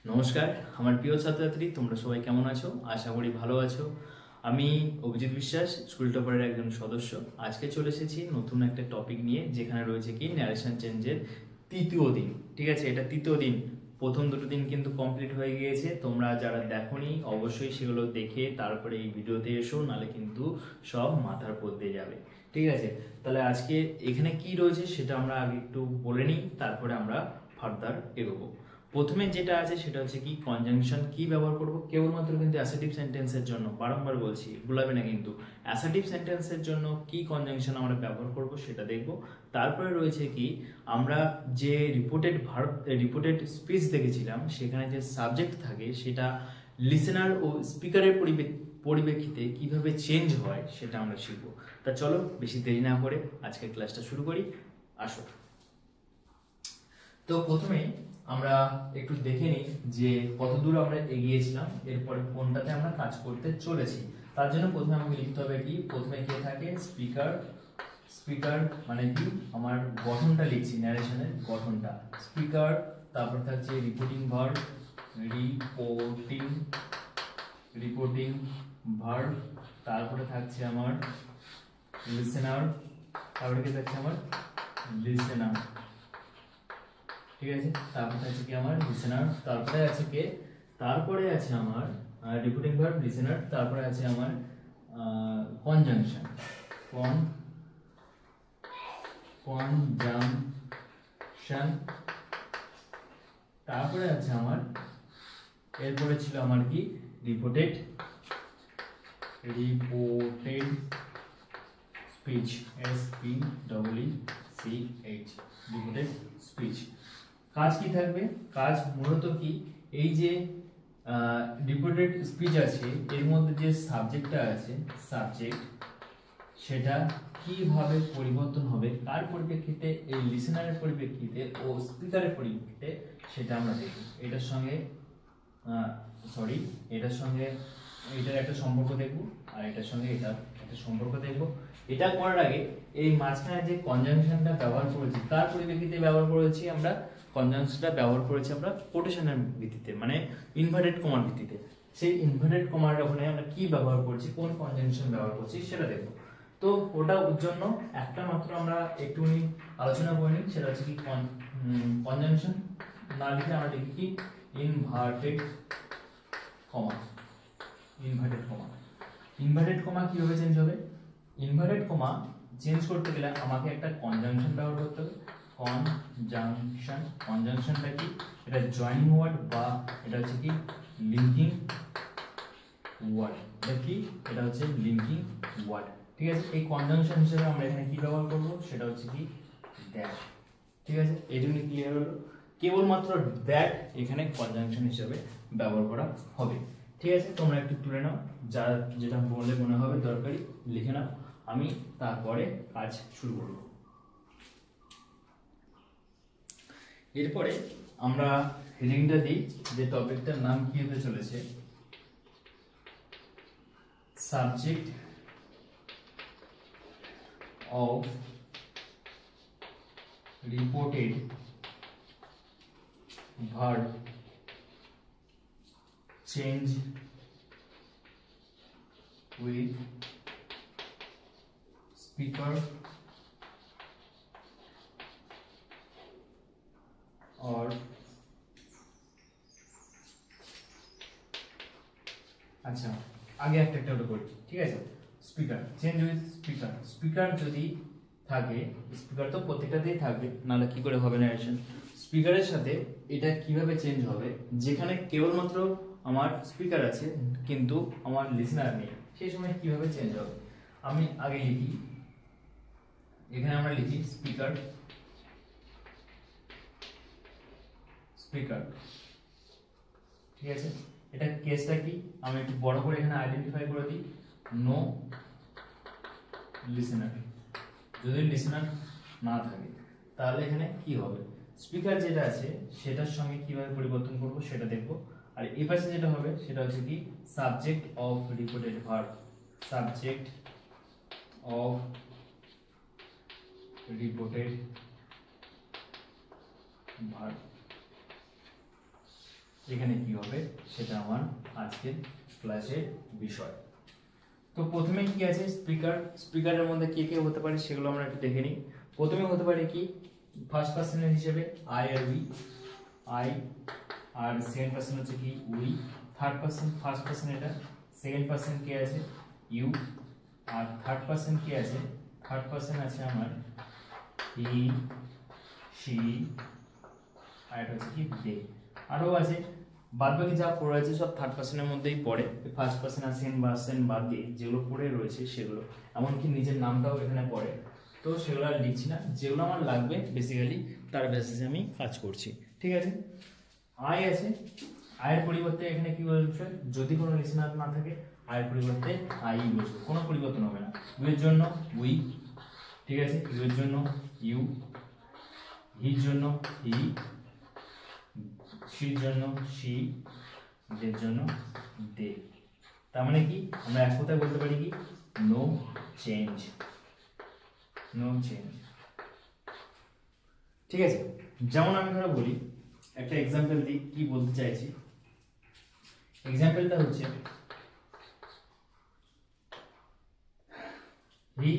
নমস্কার, আমার প্রিয় ছাত্রছাত্রী, তোমরা সবাই কেমন আছো? আশা করি ভালো আছো। আমি অভিজিৎ বিশ্বাস, স্কুল টপারের একজন সদস্য। আজকে চলে এসেছি নতুন একটা টপিক নিয়ে, যেখানে রয়েছে কি ন্যারেশন চেঞ্জের তৃতীয় দিন। ঠিক আছে, এটা তৃতীয় দিন। প্রথম দুটো দিন কিন্তু কমপ্লিট হয়ে গিয়েছে। তোমরা যারা দেখোনি অবশ্যই সেগুলো দেখে তারপরে এই ভিডিওতে এসো, নালে কিন্তু সব মাথার উপর দিয়ে যাবে। ঠিক আছে, তাহলে আজকে এখানে কি রয়েছে সেটা আমরা আগে একটু বলে নিই, তারপরে আমরা ফার্দার এগোবো। প্রথমে যেটা আছে সেটা হচ্ছে কি কনজাংশন কি ব্যবহার করব, কেবলমাত্র কিন্তু অ্যাসার্টিভ সেন্টেন্সের জন্য। বারংবার বলছি, ভুলাবে না কিন্তু। অ্যাসার্টিভ সেন্টেন্সের জন্য কি কনজাংশন আমরা ব্যবহার করব সেটা দেখব। তারপরে রয়েছে কি আমরা যে রিপোর্টেড স্পিচ দেখেছিলাম, সেখানে যে সাবজেক্ট থাকে সেটা লিসেনার ও স্পিকারের পরিপ্রেক্ষিতে কিভাবে চেঞ্জ হয় সেটা আমরা শিখব। তা চলো বেশি দেরি না করে আজকের ক্লাসটা শুরু করি, আসো। তো প্রথমে আমরা একটু দেখে নিই যে কতদূর আমরা এগিয়েছিলাম, এরপরে কোনটাতে আমরা কাজ করতে চলেছি। তার জন্য প্রথমে আমাকে লিখতে হবে কি, প্রথমে কে থাকে স্পিকার। স্পিকার মানে কি, আমার গঠনটা লিখছি, ন্যারেশনের গঠনটা স্পিকার। তারপর থাকছে reporting verb, reporting reporting verb. তারপরে থাকছে আমার লিসেনার। তারপরে কি থাকছে আমার লিসেনার। ঠিক আছে, তারপরে আছে কি আমার লিসেনার। তারপরে আছে কে, তারপরে আছে আমার রিপোর্টিং ভার্ব, লিসেনার। তারপরে আছে আমার কনজাংশন, কনজাংশন। তারপরে আছে আমার, এরপরে ছিল আমার কি reported speech, SPEECH, reported speech. কাজ কি থাকবে, কাজ মূলত কি, এই যে রিপোর্টেড স্পিচ আছে এর মধ্যে যে সাবজেক্টটা আছে, সাবজেক্ট সেটা কিভাবে পরিবর্তন হবে, কার পরিপ্রেক্ষিতে, এই লিসেনারের পরিপ্রেক্ষিতে ও স্পিকারের পরিপ্রেক্ষিতে, সেটা আমরা দেখব। এটার সঙ্গে এটার সঙ্গে এটার একটা সম্পর্ক দেখব, আর এটার সঙ্গে এটার একটা সম্পর্ক দেখব। এটা করার আগে এই মাঝখানে যে কনজাংশনটা ব্যবহার করেছি, কার পরিপ্রেক্ষিতে ব্যবহার করেছি আমরা, কনজাংশনটা ব্যবহার করেছি আমরা কোটেশনের ভিত্তিতে, মানে ইনভার্টেড কমার ভিত্তিতে। সেই ইনভার্টেড কমার ওখানে আমরা কি ব্যবহার করছি, কোন কনজাংশন ব্যবহার করছি সেটা দেখব। তো ওটার জন্য একটা মাত্র আমরা একটুখানি আলোচনা করে নিই, সেটা হচ্ছে কি কনজাংশন না লিখে আমরা লিখি কি ইনভার্টেড কমা। ইনভার্টেড কমা কিভাবে চেঞ্জ হবে, ইনভার্টেড কমা চেঞ্জ করতে গেলে আমাকে একটা কনজাংশন ব্যবহার করতে হবে। কনজাংশনটা কি, এটা জয়েনিং ওয়ার্ড বা এটা হচ্ছে কি লিঙ্কিং ওয়ার্ড। এটা কি, এটা হচ্ছে লিঙ্কিং ওয়ার্ড। ঠিক আছে, এই কনজাংশন হিসেবে আমরা এখানে কি ব্যবহার করব, সেটা হচ্ছে কি দ্যাট। ঠিক আছে, এই জন্য ক্লিয়ার হলো, কেবলমাত্র দ্যাট এখানে কনজাংশন হিসেবে ব্যবহার করা হবে। ঠিক আছে, তোমরা একটু তুলে নাও, যা যেটা বলে মনে হবে দরকারি লিখে নাও, আমি তারপরে কাজ শুরু করব। এরপরে আমরা হেডিংটা দিই, যে টপিকটার নাম কি হতে চলেছে, subject of reported verb change with speaker or আচ্ছা আগে একটা করি। ঠিক আছে, speaker change with speaker. Speaker যদি থাকে, স্পিকার তো প্রত্যেকটাতেই থাকবে, নাহলে কি করে হবে ন্যারেশন। স্পিকারের সাথে এটা কিভাবে চেঞ্জ হবে, যেখানে কেবলমাত্র আমার স্পিকার আছে কিন্তু আমার লিসেনার নেই, সেই সময় কিভাবে চেঞ্জ হবে। আমি আগে লিখি, এখানে আমরা লিখি স্পিকার। ঠিক আছে, এটা কেসটা কি আমি একটু বড় করে এখানে আইডেন্টিফাই করে দিই, নো লিসেনার। যদি লিসেনার না থাকে তাহলে এখানে কি হবে, স্পিকার যেটা আছে সেটার সঙ্গে কিভাবে পরিবর্তন করব সেটা দেখব। আর এই পাশে যেটা হবে সেটা হচ্ছে কি subject of reported verb, subject of reported verb. এখানে কি হবে সেটা আমার আজকের ক্লাসের বিষয়। তো প্রথমে কি আছে স্পিকার, স্পিকারের মধ্যে কে কে হতে পারে সেগুলো আমরা একটু দেখে নিই। প্রথমে হতে পারে কি ফার্স্ট পার্সনের হিসেবে আই আর উই, আই, আর সেকেন্ড পার্সন হচ্ছে কি we, third person, first person এটা, সেকেন্ড পার্সন কে আছে ইউ, আর থার্ড পার্সন কে আছে, থার্ড পার্সন আছে আমার হি, শি, আর এটা হচ্ছে কি দে। আরও আছে বাদ বাকি যা পড়ে আছে সব থার্ড পার্সনের মধ্যেই পড়ে, ফার্স্ট পার্সন আর সেকেন্ড পার্সন বাদ দিয়ে যেগুলো পড়ে রয়েছে সেগুলো, এমনকি নিজের নামটাও এখানে পড়ে। তো সেগুলো আর লিখছি না, যেগুলো আমার লাগবে বেসিক্যালি তার বেসিসে আমি কাজ করছি। ঠিক আছে, আই আছে, আয়ের পরিবর্তে এখানে কি বলছে যদি কোনো লিসেনার না থাকে আয়ের পরিবর্তে আই বসবে, কোনো পরিবর্তন হবে না। উইয়ের জন্য উই, ঠিক আছে, ইউয়ের জন্য ইউ, হির জন্য হি, শির জন্য শি, দের জন্য দে। তার মানে কি আমরা এক কথায় বলতে পারি কি নো চেঞ্জ, নো চেঞ্জ। ঠিক আছে, যেমন আমি ধরো বলি একটা এক্সাম্পল দিই কি বলতে চাইছি। এক্সাম্পলটা হচ্ছে হি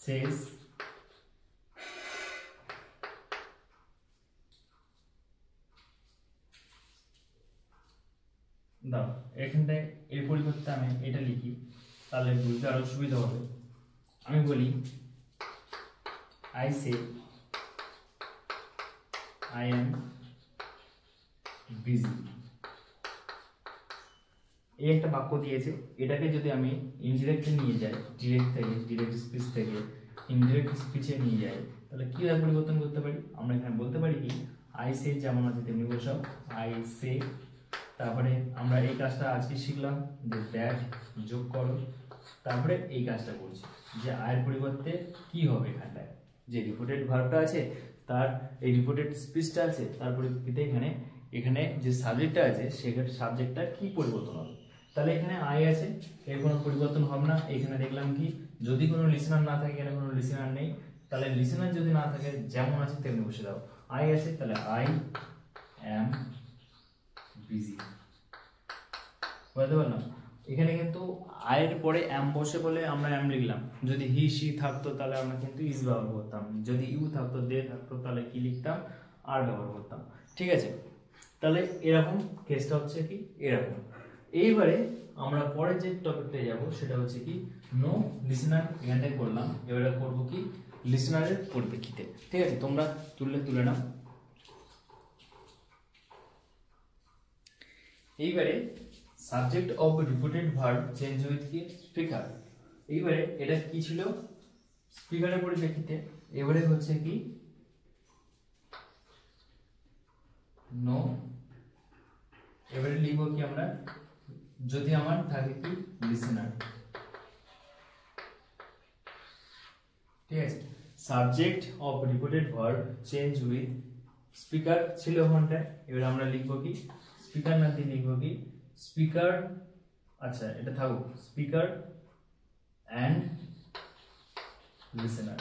সেজ দাও, এখানটায় এর পরিবর্তে আমি এটা লিখি তাহলে বুঝতে আরো সুবিধা হবে। আমি বলি I say I am busy. এই একটা বাক্য দিয়েছে, এটাকে যদি আমি ইনডিরেক্টে নিয়ে যাই, ডিরেক্ট থেকে ডিরেক্ট স্পিচ থেকে ইনডিরেক্ট স্পিচে নিয়ে যাই তাহলে কীভাবে পরিবর্তন করতে পারি? আমরা এখানে বলতে পারি কি আই সে যেমন আছে তেমনি বসাও আই সে, তারপরে আমরা এই কাজটা আজকে শিখলাম যে দ্যাট যোগ করো, তারপরে এই কাজটা করছি যে আয়ের পরিবর্তে কি হবে এখানটায় যে রিপোর্টেড ভার্বটা আছে তার এই রিপোর্টেড স্পিচটা আছে তার পরিপ্রেক্ষিতে এখানে এখানে যে সাবজেক্টটা আছে সেখানে সাবজেক্টটা কি পরিবর্তন হবে। তাহলে এখানে আই আছে, এর কোনো পরিবর্তন হবে না। এখানে দেখলাম কি যদি কোনো লিসেনার না থাকে, এখানে কোনো লিসেনার নেই, তাহলে লিসেনার যদি না থাকে যেমন আছে তেমনি বসে দাও। আই আছে তাহলে আই অ্যাম বিজি, বুঝতে পারলাম? এখানে কিন্তু আয়ের পরে অ্যাম বসে বলে আমরা অ্যাম লিখলাম, যদি হি সি থাকতো তাহলে আমরা কিন্তু ইজ ব্যবহার করতাম, যদি ইউ থাকতো দে থাকতো তাহলে কি লিখতাম আর ব্যবহার করতাম। ঠিক আছে, তাহলে এরকম কেসটা হচ্ছে কি এরকম। এইবারে আমরা পরে যে টপিকটা যাব সেটা হচ্ছে কি নো লিসেনার, এখানটাই করলাম। এবারে করবো কি লিসেনারের পরিপ্রেক্ষিতে। ঠিক আছে, তোমরা তুলে নাও। এইবারে subject of reported verb change with কি স্পিকার। এইবারে এটা কি ছিল স্পিকারের পরিপ্রেক্ষিতে, এবারে হচ্ছে কি নো, এবারে লিখবো কি আমরা যদি আমার থাকে কি লিসেনার। ঠিক আছে, subject of reported verb change with speaker ছিল ওখানটায়, এবার আমরা লিখবো কি স্পিকার না দিয়ে লিখবো কি স্পিকার, আচ্ছা এটা থাকুক স্পিকার অ্যান্ড লিসেনার।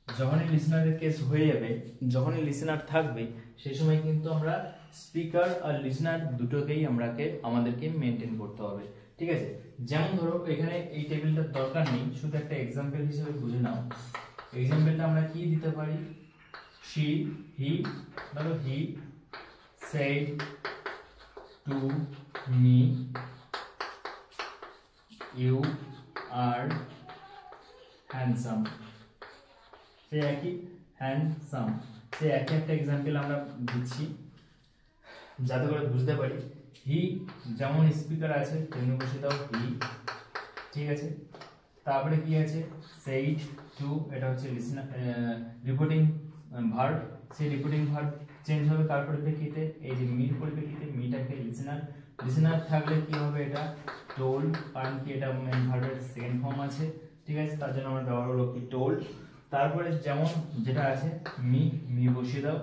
যখনই লিসেনারের কেস হয়ে যাবে, যখনই লিসেনার থাকবে সেই সময় কিন্তু আমরা স্পিকার আর লিসেনার দুটোকেই আমাদেরকে মেনটেন করতে হবে। ঠিক আছে, যেমন ধরো এখানে এই টেবিলটার দরকার নেই, শুধু একটা এক্সাম্পল হিসেবে বুঝে নাও। এক্সাম্পলটা আমরা কি দিতে পারি শি হি, ধরো হি said to me you are handsome, সে একই হ্যান্ডসাম, সে একই একটা এক্সাম্পল আমরা দিচ্ছি যাতে করে বুঝতে পারি। হি যেমন স্পিকার আছে তেমনি বসে দাও হি। ঠিক আছে, তারপরে কি আছে সেইড টু, এটা হচ্ছে লিসেনার রিপোর্টিং ভার্ব, সেই রিপোর্টিং ভার্ব চেঞ্জ হবে কার পরিপ্রেক্ষিতে, এই যে মির পরিপ্রেক্ষিতে, মিটাকে লিসেনার, লিসেনার থাকলে কি হবে এটা টোল্ড, কারণ কি এটা মেইন ভার্বের সেকেন্ড ফর্ম আছে। ঠিক আছে, তার জন্য আমরা ব্যবহার করব কি টোল্ড। তারপরে যেমন যেটা আছে মি বসিয়ে দাও,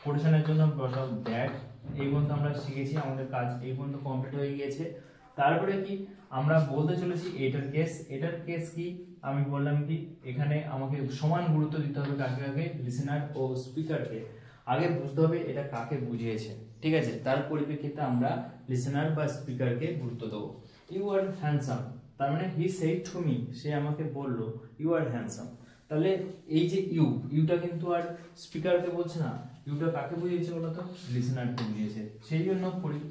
কোটেশনের জন্য বসাও দ্যাট। এই পর্যন্ত আমরা শিখেছি, আমাদের কাজ এই পর্যন্ত কমপ্লিট হয়ে গিয়েছে। তারপরে কি আমরা বলতে চলেছি এটার কেস। এটার কেস কি আমি বললাম কি এখানে আমাকে সমান গুরুত্ব দিতে হবে কাকে কাকে, লিসেনার ও স্পিকারকে। আগে বুঝতে হবে এটা কাকে বুঝিয়েছে, ঠিক আছে? তার পরিপ্রেক্ষিতে আমরা লিসেনার বা স্পিকারকে গুরুত্ব দেবো। ইউ আর হ্যান্ডসাম, তার মানে হি সেড টু মি, সে আমাকে বললো ইউ আর হ্যান্ডসাম। তাহলে এই যে ইউটা কিন্তু আর স্পিকারকে বলছে না, ইউটা কাকে বুঝিয়েছে বলতো? লিসেনারকে বুঝিয়েছে। সেই জন্য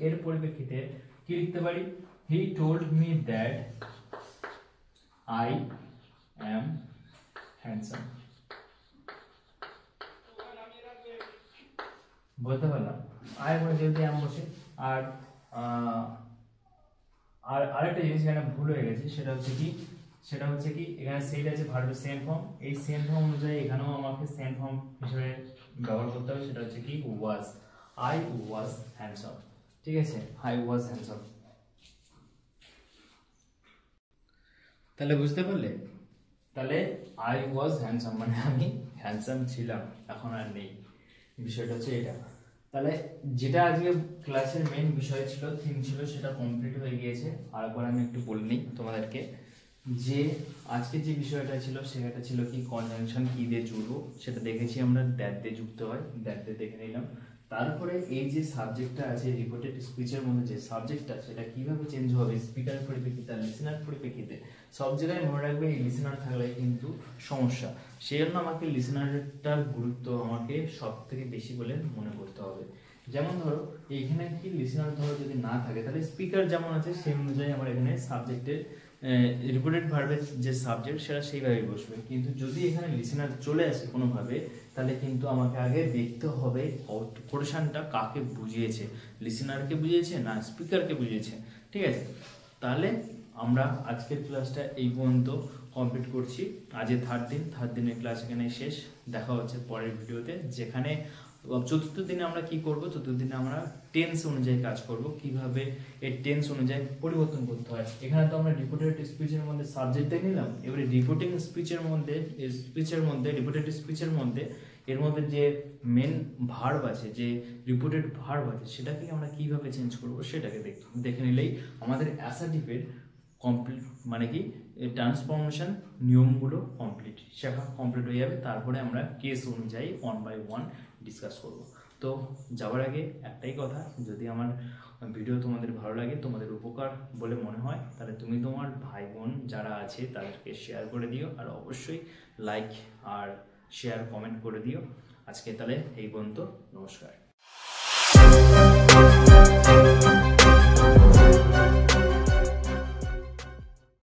এর পরিপ্রেক্ষিতে কি লিখতে পারি? He told me that I am handsome. বলতে পারলাম আই মানে যেহেতু এমন বসে। আর আর আরেকটা জিনিস এখানে ভুল হয়ে গেছে, সেটা হচ্ছে কি এখানে সেট আছে ভার্বের সেম ফর্ম, এই সেম ফর্ম অনুযায়ী এখানেও আমাকে সেম ফর্ম হিসেবে ব্যবহার করতে হবে, সেটা হচ্ছে কি ওয়াজ। আই ওয়াজ হ্যান্ডসাম, ঠিক আছে? I was handsome. তাহলে বুঝতে পারলে? তাহলে আই ওয়াজ হ্যান্ডসাম মানে আমি হ্যান্ডসাম ছিলাম, এখন আর নেই। বিষয়টা হচ্ছে এটা। তাহলে যেটা আজকে ক্লাসের মেইন বিষয় ছিল, থিম ছিল, সেটা কমপ্লিট হয়ে গিয়েছে। আর একবার আমি একটু বলে নিই তোমাদেরকে যে আজকে যে বিষয়টা ছিল সেটা ছিল কি কনজাংশন কি দিয়ে জুড়বো, সেটা দেখেছি আমরা দ্যাট দিয়ে যুক্ত হয়, দ্যাট দিয়ে দেখে নিলাম। তারপরে এই যে সাবজেক্টটা আছে রিপোর্টেড স্পিচের মধ্যে যে সাবজেক্টটা, সেটা কিভাবে চেঞ্জ হবে স্পিকারের পরিপ্রেক্ষিতে আর লিসেনার পরিপ্রেক্ষিতে। সব জায়গায় মনে রাখবে এই লিসেনার থাকলে কিন্তু সমস্যা, সেই জন্য আমাকে লিসেনারটার গুরুত্ব আমাকে সব থেকে বেশি বলে মনে করতে হবে। যেমন ধরো এইখানে কি লিসেনার ধরো যদি না থাকে, তাহলে স্পিকার যেমন আছে সেই অনুযায়ী আমার এখানে সাবজেক্টের রিপোর্টেড ভার্বের যে সাবজেক্ট সেটা সেইভাবেই বসবে। কিন্তু যদি এখানে লিসেনার চলে আসে কোনোভাবে, তাহলে কিন্তু আমাকে আগে দেখতে হবে কোটেশনটা কাকে বুঝিয়েছে, লিসেনারকে বুঝিয়েছে না স্পিকারকে বুঝিয়েছে, ঠিক আছে? তাহলে আমরা আজকের ক্লাসটা এই পর্যন্ত কমপ্লিট করছি। আজকে থার্ড দিনের ক্লাস এখানে শেষ। দেখা হচ্ছে পরের ভিডিওতে, যেখানে চতুর্থ দিনে আমরা কি করব, চতুর্থ দিনে আমরা টেন্স অনুযায়ী কাজ করব, কিভাবে এই টেন্স অনুযায়ী পরিবর্তন করতে হয়। এখানে তো আমরা রিপোর্টেড স্পিচের মধ্যে সাবজেক্টটা নিলাম, এবারে রিপোর্টিং স্পিচের মধ্যে রিপোর্টেড স্পিচের মধ্যে এর মধ্যে যে মেন ভার্ব আছে, যে রিপোর্টেড ভার্ব আছে, সেটাকে আমরা কিভাবে চেঞ্জ করব সেটাকে দেখে নিলেই আমাদের অ্যাসার্টিভের কমপ্লিট মানে কি ট্রান্সফরমেশন নিয়মগুলো শেখা কমপ্লিট হয়ে যাবে। তারপরে আমরা কেস অনুযায়ী 1 by 1 ডিসকাস করব। তো যাওয়ার আগে একটাই কথা, যদি আমার ভিডিও তোমাদের ভালো লাগে, তোমাদের উপকার বলে মনে হয়, তাহলে তুমি তোমার ভাই বোন যারা আছে তাদেরকে শেয়ার করে দিও, আর অবশ্যই লাইক আর শেয়ার কমেন্ট করে দিও। আজকে তাহলে এই পর্যন্ত, নমস্কার।